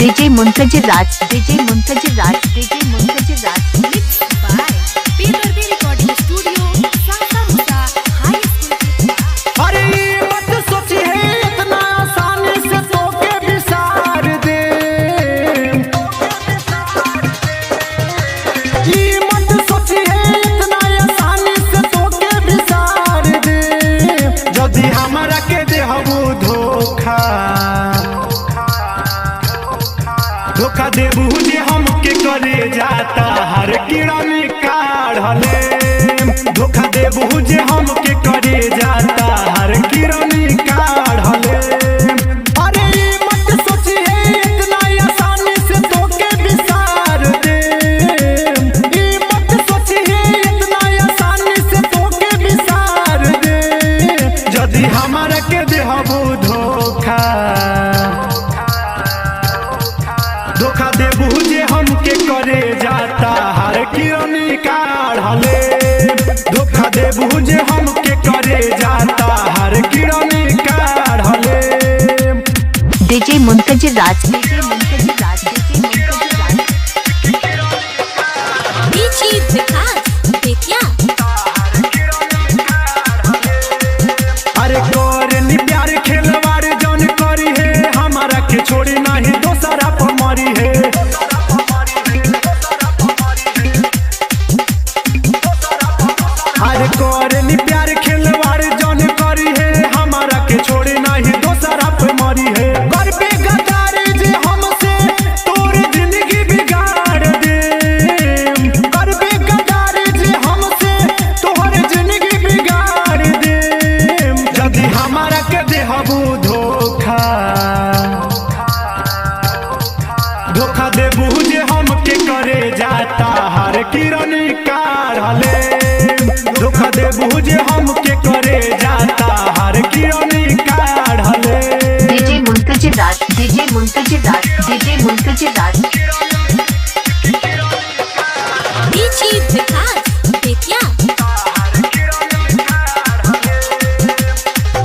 DJ Muntazir Raj, DJ Muntazir Raj, DJ Muntazir Raj. Mixed by Bedardi recording studio Sasamusa high school. अरे मत सोची है इतना आसानी से तो के विसार दे, ये मत सोची है इतना आसानी से तो के विसार दे। यदि हमरा के देहबू धोखा, धोखा देबू जे हमके करे जाता हर किरानी काढ़ले। धोखा देबू जे हमके करे जाता हर किरानी काढ़ले। अरे मत सोची है इतना आसानी से तो के विसार दे, ये मत सोची है इतना आसानी से तो के विसार दे। यदि हमरा के देहबू धोखा, धोखा देबू जे हमके करे जाता हर किरानी काढ़ले। धोखा देबू जे हमके करे जाता हर किरानी काढ़ले। DJ Muntazir Raj, DJ Muntazir Raj, DJ Muntazir Raj. DJ विकास बेतिया। अरे कोरनी प्यार खेलवार जौन करी है, हमारा के छोड़ी नहीं दोसरा पर मरी है। अरे कोरनी प्यार खेलवार जौन करी है, हमारा के छोड़ी नहीं दोसरा पर मरी है। करबे गद्दारी जे हमसे तोर जिंदगी बिगाड़ दे, करबे गद्दारी जे हमसे तोहर जिंदगी बिगाड़ दे। यदि हमारा के देहबू धोखा, धोखा देबू जे हमके करे जाता हर किरानी काढ़ले। धोखा देबू जे हमके करे जाता हर किरानी काढ़ले। DJ Muntazir Raj, DJ Muntazir Raj, DJ Muntazir Raj. DJ विकास बेतिया।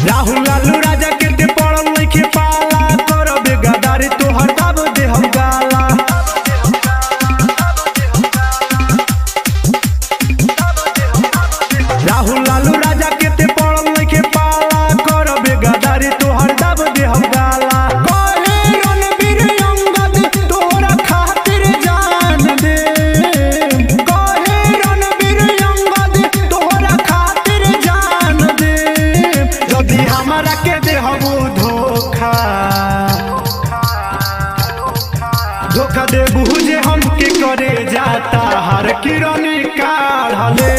राहुल लालू राजा के ते पड़ल नइखे पाला, करबे गद्दारी तोहर दाब दे हम गाला। राहुल लालू राजा के ते पड़ल नइखे पाला, करबे गद्दारी तोहर दाब दे हम गाला। कहे रणबीर अंगद तोहरा खातिर जान दे, कहे रणबीर अंगद तोहरा खातिर जान दे। यदि हमरा के देहबू धोखा, धोखा देबू जे हमके करे जाता हर किरानी काढ़ले।